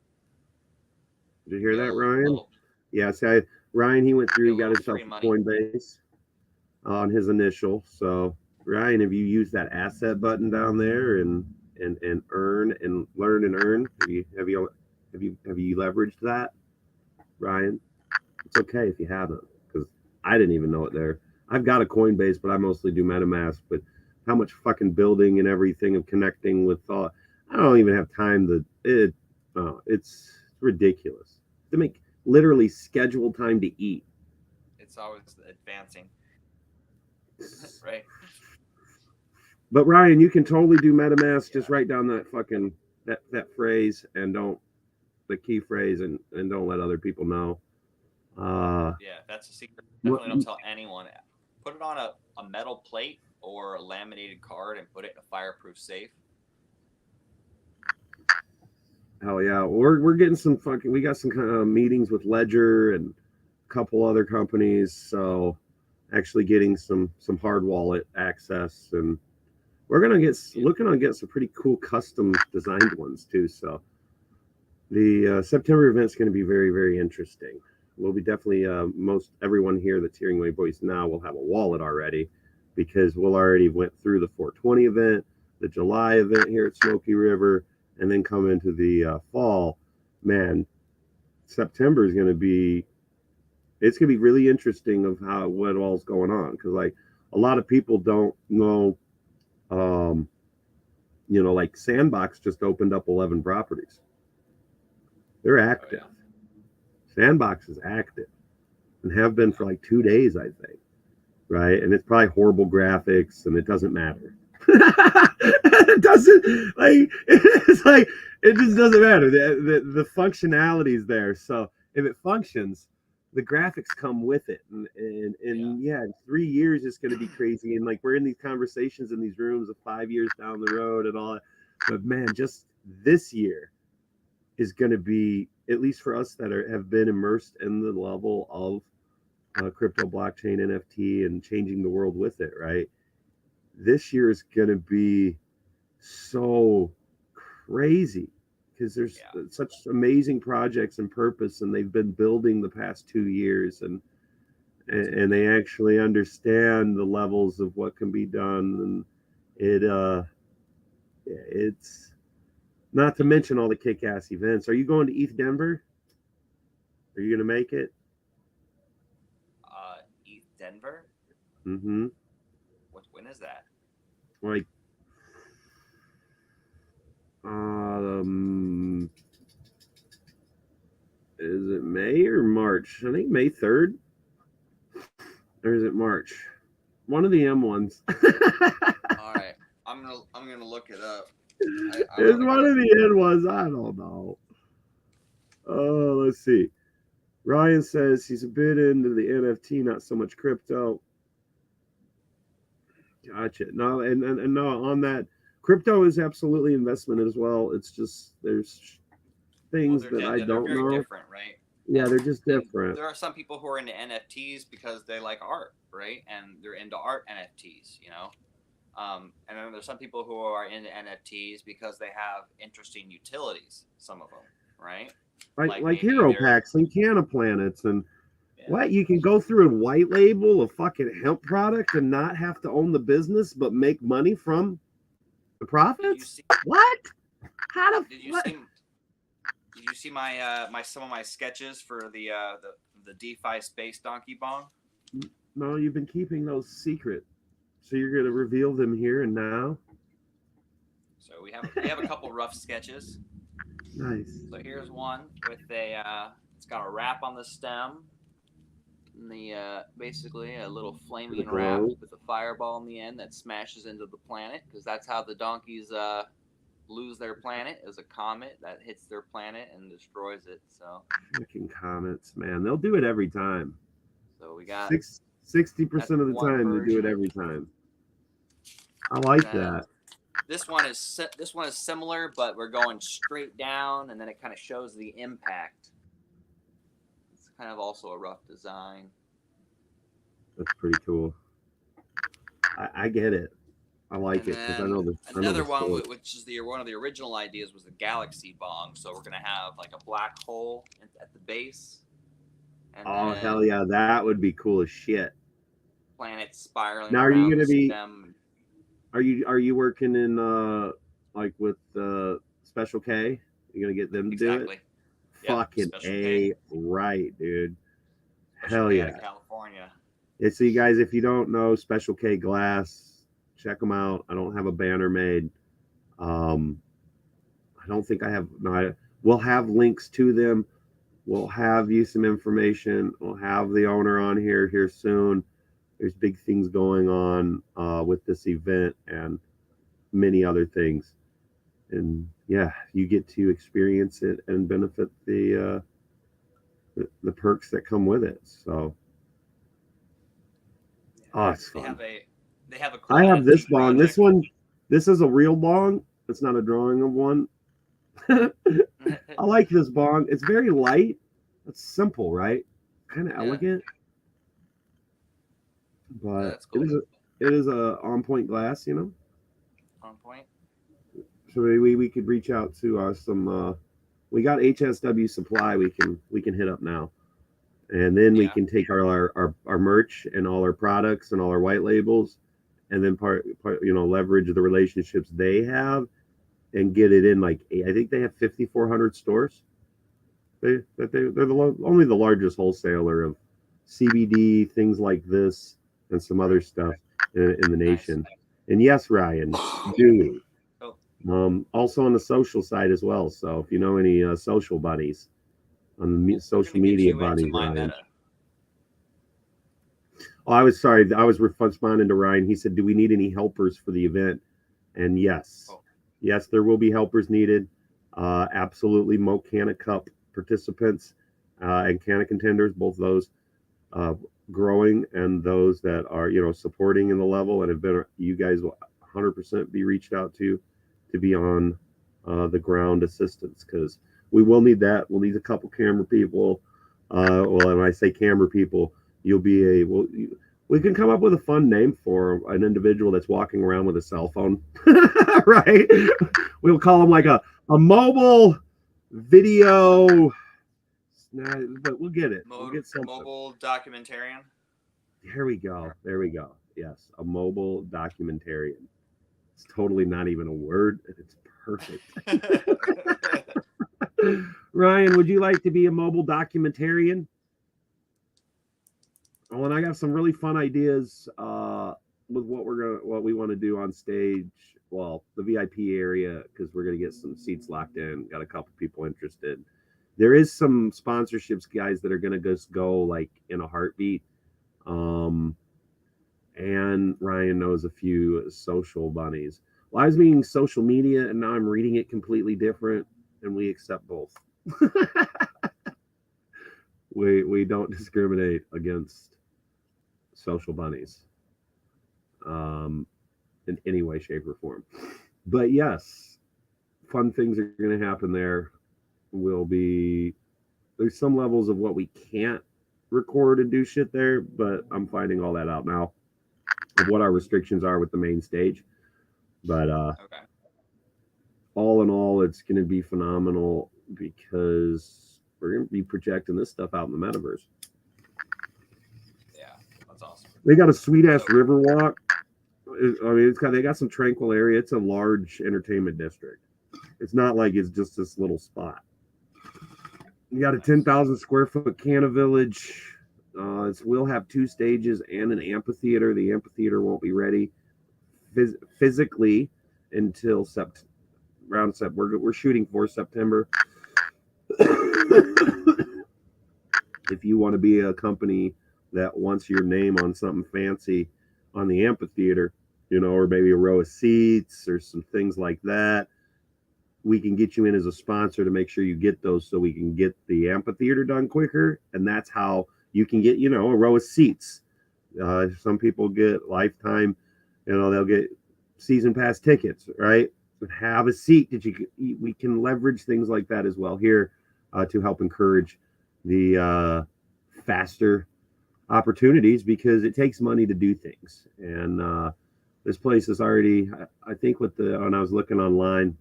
did you hear that, Ryan? Yeah, see, Ryan, he went through, got himself a Coinbase on his initial. So Ryan, have you used that asset button down there and earn and learn and earn? Have you leveraged that, Ryan? It's okay if you haven't, because I didn't even know it there. I've got a Coinbase, but I mostly do MetaMask. But how much fucking building and everything and connecting with thought, I don't even have time to. It's ridiculous to make literally scheduled time to eat. It's always advancing, right? But Ryan, you can totally do MetaMask. Yeah. Just write down that fucking that phrase and the key phrase and don't let other people know. Yeah, that's a secret. Definitely don't tell anyone. Put it on a metal plate or a laminated card and put it in a fireproof safe. Hell yeah, we're getting some we got some kind of meetings with Ledger and a couple other companies. So actually getting some hard wallet access, and we're gonna looking on get some pretty cool custom designed ones too. So the September event's going to be very, very interesting. we'll be definitely most everyone here that's hearing my voice now will have a wallet already, because we'll already went through the 420 event, the July event here at Smoky River, and then come into the fall. Man, September is going to be, it's going to be really interesting of how what all's going on, because like a lot of people don't know, you know, like Sandbox just opened up 11 properties. They're active. Oh, Sandbox is active and have been for like 2 days, I think. Right. And it's probably horrible graphics, and it doesn't matter. It doesn't, like, it's like, it just doesn't matter. The functionality is there. So if it functions, the graphics come with it. And yeah, in 3 years, it's going to be crazy. And like, we're in these conversations in these rooms of 5 years down the road and all that. But man, just this year is going to be, at least for us that have been immersed in the level of crypto, blockchain, NFT, and changing the world with it, right? This year is going to be so crazy, because there's such amazing projects and purpose, and they've been building the past 2 years, and they actually understand the levels of what can be done, and it's not to mention all the kick-ass events. Are you going to ETH Denver? Are you going to make it? ETH Denver? Mm-hmm. When is that? Like, is it May or March? I think May 3rd. Or is it March? One of the M ones. All right, I'm gonna look it up. It's one of the N ones. I don't know. Oh, let's see. Ryan says he's a bit into the NFT, not so much crypto. Gotcha. No, and no, on that, crypto is absolutely investment as well. It's just there's things that I don't very know. Different, right? Yeah, they're just different. There are some people who are into NFTs because they like art, right? And they're into art NFTs, you know. And then there's some people who are into NFTs because they have interesting utilities. Some of them, right? Like hero packs and Canna Planets and what, you can go through and white label a fucking hemp product and not have to own the business but make money from the profits? What? How the Did you see my some of my sketches for the DeFi space donkey bong? No, you've been keeping those secret. So you're gonna reveal them here and now? So we have a couple rough sketches. Nice. So here's one with it's got a wrap on the stem. And the basically a little flaming wrap with a fireball in the end that smashes into the planet, because that's how the donkeys lose their planet, is a comet that hits their planet and destroys it. So fucking comets, man, they'll do it every time. So we got 60% of the time they do it every time. I like that. This one is similar, but we're going straight down, and then it kind of shows the impact. It's kind of also a rough design. That's pretty cool. I get it. I like it because I know this. Another one, which is one of the original ideas, was the galaxy bong. So we're gonna have like a black hole at the base. And oh hell yeah, that would be cool as shit. Planets spiraling. Now, are you gonna be? Stem. Are you working in like with Special K? You gonna get them to do it? Yep, fucking A, right, dude. Special Hell K yeah. out of California. Yeah, so you guys, if you don't know Special K Glass, check them out. I don't have a banner made. I don't think I have. No, we'll have links to them. We'll have you some information. We'll have the owner on here soon. There's big things going on with this event and many other things. And yeah, you get to experience it and benefit the perks that come with it. So, oh, it's fun. They have a cool I have this bong. Project. This is a real bong. It's not a drawing of one. I like this bong. It's very light. It's simple, right? Kind of elegant. But cool. it is a on point glass, you know. On point. So maybe we could reach out to some. We got HSW Supply. We can hit up now, and then we Yeah. can take our merch and all our products and all our white labels, and then leverage the relationships they have and get it in like I think they have 5,400 stores. They're only the largest wholesaler of CBD things like this and some other stuff in the nation. And yes, Ryan, do. Also on the social side as well. So if you know any social buddies on the social media buddies, Ryan. Meta. Oh, I was sorry. I was responding to Ryan. He said, "Do we need any helpers for the event?" And yes, yes, there will be helpers needed. Absolutely, Mocana Cup participants and Canna contenders, both those growing and those that are supporting in the level and have been. You guys will 100% be reached out to be on the ground assistance, because we will need that. We'll need a couple camera people. Well, when I say camera people, you'll be able. We can come up with a fun name for an individual that's walking around with a cell phone, right? We'll call him like a mobile video. But we'll get it. We'll get something. Mobile documentarian. There we go. There we go. Yes, a mobile documentarian. It's totally not even a word. It's perfect. Ryan, would you like to be a mobile documentarian? Oh, and I got some really fun ideas with what we want to do on stage. Well, the VIP area, because we're gonna get some seats locked in. Got a couple people interested. There is some sponsorships, guys, that are gonna just go like in a heartbeat. And Ryan knows a few social bunnies. Well, I was meaning social media, and now I'm reading it completely different, and we accept both. we don't discriminate against social bunnies in any way, shape, or form. But yes, fun things are going to happen there. There's some levels of what we can't record and do shit there, but I'm finding all that out now of what our restrictions are with the main stage. But Okay. all in all, it's going to be phenomenal because we're going to be projecting this stuff out in the metaverse. Yeah, that's awesome. They got a sweet ass river walk. I mean, they got some tranquil area. It's a large entertainment district. It's not like it's just this little spot. You got a 10,000 square foot Canna Village. We'll have 2 stages and an amphitheater. The amphitheater won't be ready physically until around September. We're shooting for September. If you want to be a company that wants your name on something fancy on the amphitheater, or maybe a row of seats or some things like that, we can get you in as a sponsor to make sure you get those, so we can get the amphitheater done quicker. And that's how you can get, a row of seats. Some people get lifetime, they'll get season pass tickets, right? But have a seat that we can leverage things like that as well here to help encourage the faster opportunities, because it takes money to do things. And this place is already, I think when I was looking online,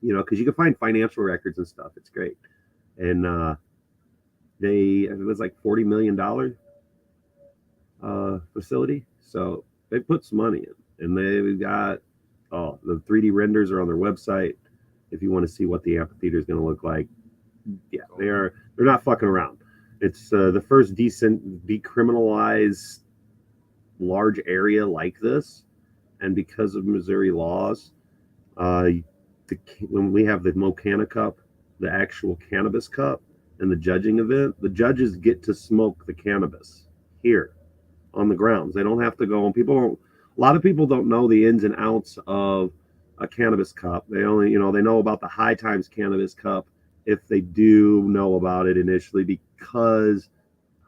because you can find financial records and stuff. It's great. And it was like $40 million facility. So they put some money in, and they've got, the 3D renders are on their website. If you want to see what the amphitheater is going to look like. Yeah, they're not fucking around. It's the first decriminalized large area like this. And because of Missouri laws, when we have the Mocana Cup, the actual cannabis cup, and the judging event, the judges get to smoke the cannabis here on the grounds. They don't have to go. A lot of people don't know the ins and outs of a cannabis cup. They only, they know about the High Times Cannabis Cup, if they do know about it initially, because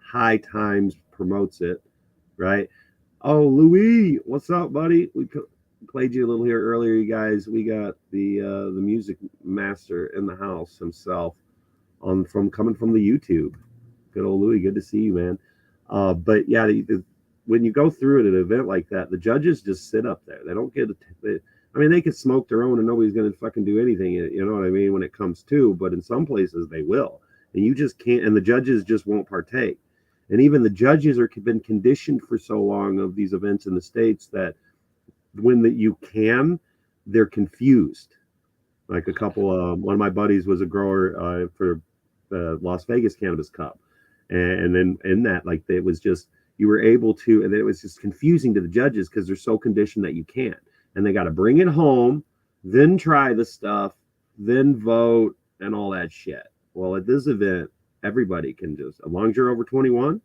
High Times promotes it, right? Oh, Louis, what's up, buddy? We played you a little here earlier, you guys. We got the music master in the house himself, coming from the YouTube. Good old Louis, good to see you, man. But yeah, when you go through at an event like that, the judges just sit up there. They don't get. They could smoke their own, and nobody's gonna fucking do anything. You know what I mean? When it comes to, but in some places they will, and you just can't. And the judges just won't partake. And even the judges are been conditioned for so long of these events in the states that when that you can, they're confused. Like a couple, one of my buddies was a grower for the Las Vegas Cannabis Cup, and then in that, like it was just you were able to, and it was just confusing to the judges because they're so conditioned that you can't, and they got to bring it home, then try the stuff, then vote, and all that shit. Well, at this event, everybody can just, as long as you're over 21,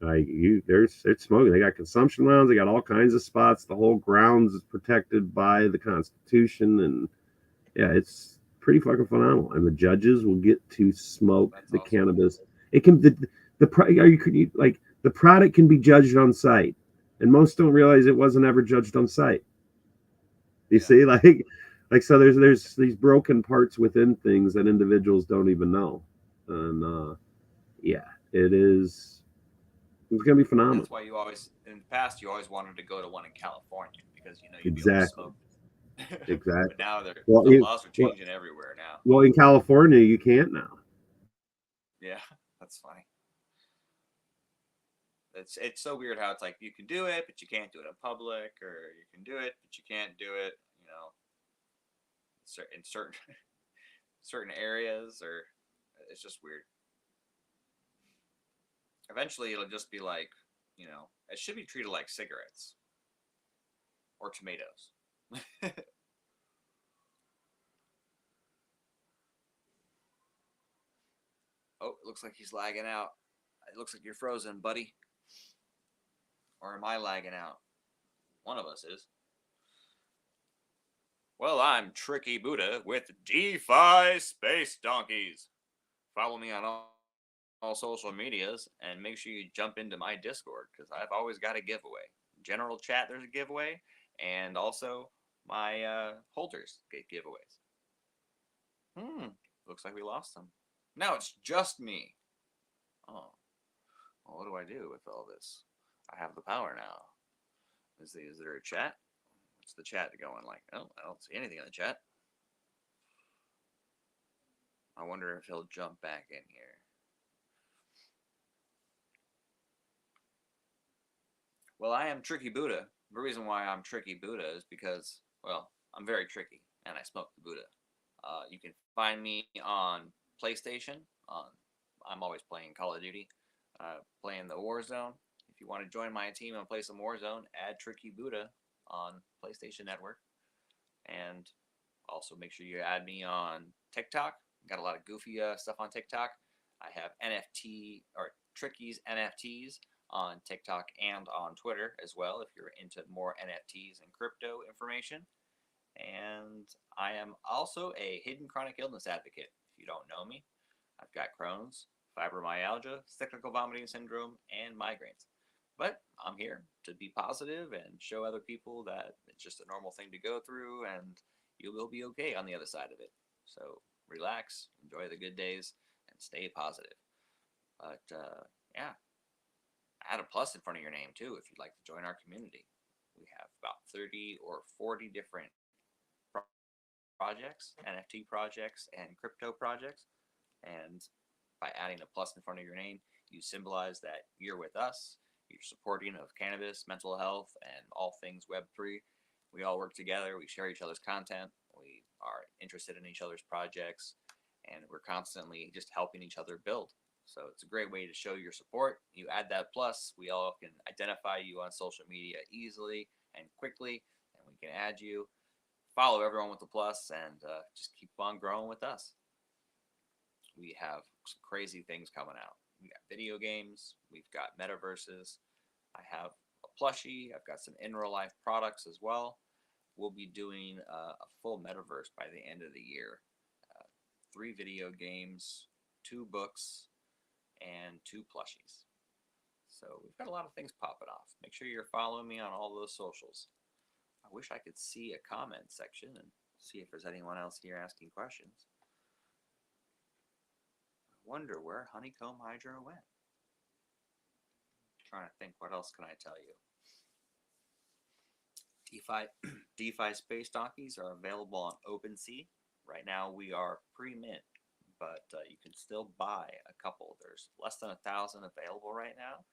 like you, there's it's smoking. They got consumption lounge. They got all kinds of spots. The whole grounds is protected by the Constitution, and yeah, it's pretty fucking phenomenal. And the judges will get to smoke That's the awesome. cannabis. It can like the product can be judged on site, and most don't realize it wasn't ever judged on site. You Yeah. see, like so there's these broken parts within things that individuals don't even know, and yeah, it is. It's gonna be phenomenal. That's why you always, in the past, you always wanted to go to one in California because you know you'd be able to Exactly. smoke. Exactly. But now the Well, laws are well, changing everywhere now. well, in California, you can't now. Yeah, that's funny. It's so weird how it's like you can do it, but you can't do it in public, or you can do it, but you can't do it. You know, in certain certain areas, or it's just weird. Eventually, it'll just be like, you know, it should be treated like cigarettes or tomatoes. Oh, it looks like he's lagging out. It looks like you're frozen, buddy. Or am I lagging out? One of us is. Well, I'm Tricky Buddha with DeFi Space Donkeys. Follow me on all social medias and make sure you jump into my Discord because I've always got a giveaway. General chat, there's a giveaway, and also my holders get giveaways. Looks like we lost them. Now it's just me. Oh, well, what do I do with all this? I have the power now. Is there a chat? What's the chat going like? Oh, I don't see anything in the chat. I wonder if he'll jump back in here. Well, I am Tricky Buddha. The reason why I'm Tricky Buddha is because, well, I'm very tricky and I smoke the Buddha. You can find me on PlayStation. I'm always playing Call of Duty, playing the Warzone. If you want to join my team and play some Warzone, add Tricky Buddha on PlayStation Network. And also make sure you add me on TikTok. Got a lot of goofy stuff on TikTok. I have NFT or Tricky's NFTs on TikTok and on Twitter as well if you're into more NFTs and crypto information. And I am also a hidden chronic illness advocate. If you don't know me, I've got Crohn's, fibromyalgia, cyclical vomiting syndrome, and migraines. But I'm here to be positive and show other people that it's just a normal thing to go through and you will be okay on the other side of it. So relax, enjoy the good days, and stay positive. But yeah, add a plus in front of your name too if you'd like to join our community. We have about 30 or 40 different projects, NFT projects, and crypto projects. And by adding a plus in front of your name, you symbolize that you're with us, you're supporting of cannabis, mental health, and all things Web3. We all work together, we share each other's content, we are interested in each other's projects, and we're constantly just helping each other build. So it's a great way to show your support. You add that plus, we all can identify you on social media easily and quickly, and we can add you. Follow everyone with the plus and just keep on growing with us. We have some crazy things coming out. We got video games, we've got metaverses. I have a plushie, I've got some in real life products as well. We'll be doing a full metaverse by the end of the year. 3 video games, 2 books, and 2 plushies. So we've got a lot of things popping off. Make sure you're following me on all those socials. I wish I could see a comment section and see if there's anyone else here asking questions. I wonder where Honeycomb Hydro went. I'm trying to think, what else can I tell you? DeFi Space Donkeys are available on OpenSea. Right now we are pre-mint but you can still buy a couple. There's less than 1,000 available right now.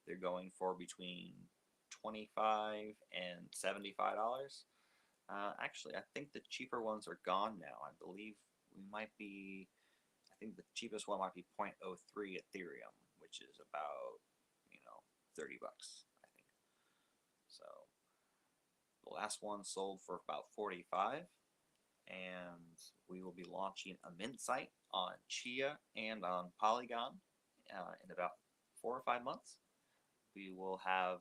They're going for between $25 and $75. Actually, I think the cheaper ones are gone now. I believe we might be. I think the cheapest one might be 0.03 Ethereum, which is about $30, I think. So the last one sold for about 45, and we will be launching a mint site on Chia and on Polygon in about 4 or 5 months. We will have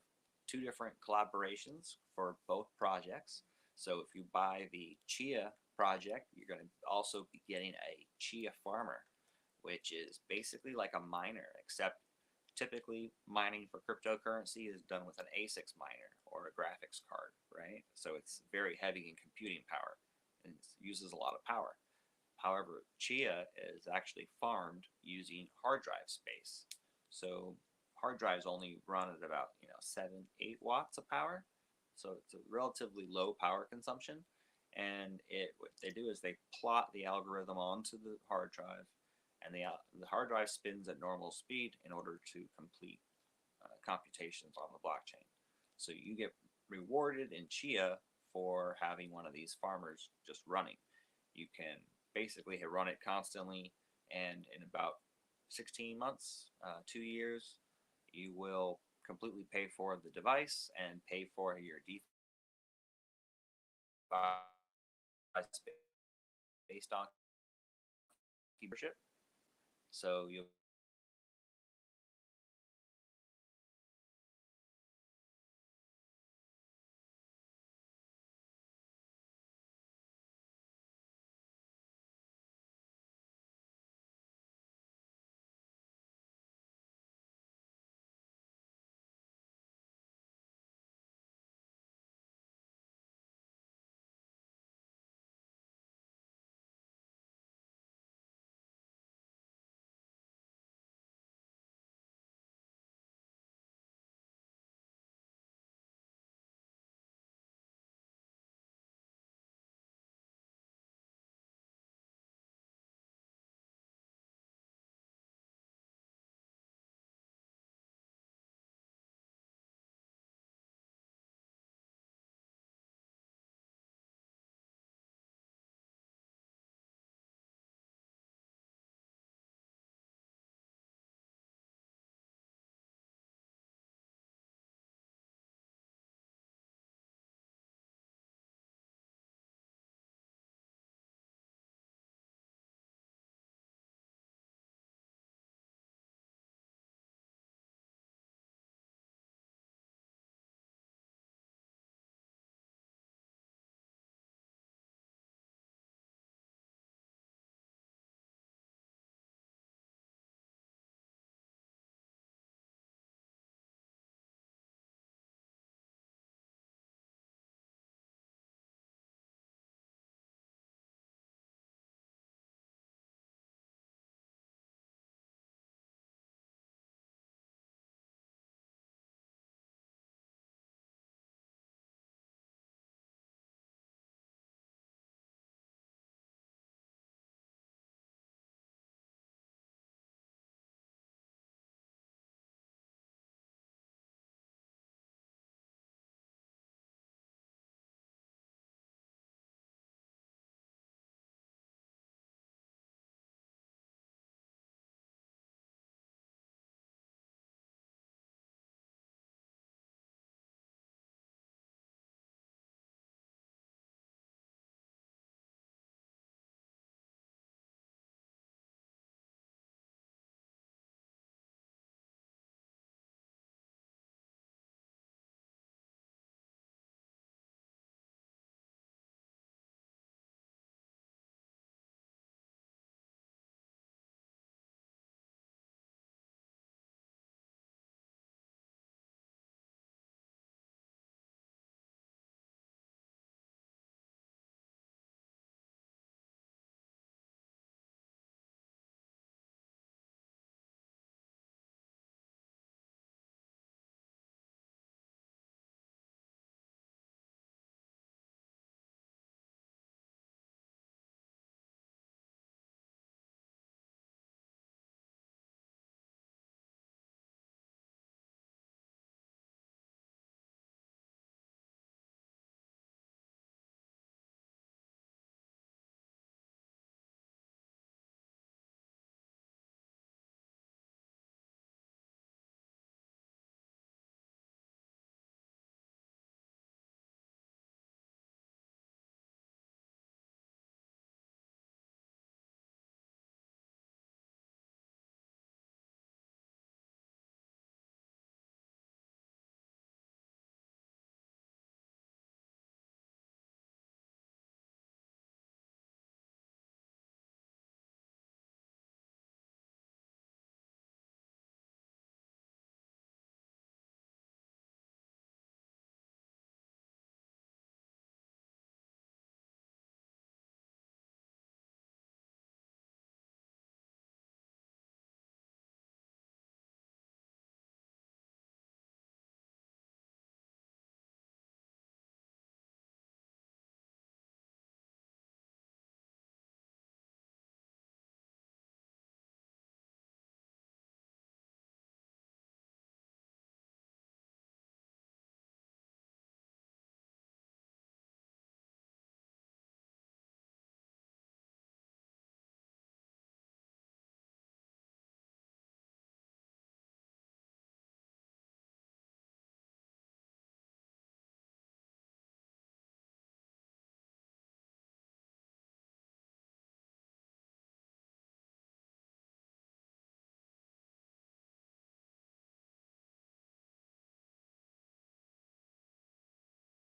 2 different collaborations for both projects. So if you buy the Chia project, you're going to also be getting a Chia farmer, which is basically like a miner, except typically mining for cryptocurrency is done with an ASICs miner or a graphics card, right? So it's very heavy in computing power and it uses a lot of power. However, Chia is actually farmed using hard drive space. So hard drives only run at about 7-8 watts of power, so it's a relatively low power consumption. And what they do is they plot the algorithm onto the hard drive, and the hard drive spins at normal speed in order to complete computations on the blockchain. So you get rewarded in Chia for having one of these farmers just running. You can basically run it constantly, and in about 16 months, 2 years, you will completely pay for the device and pay for your DeFi based on keepership. So you'll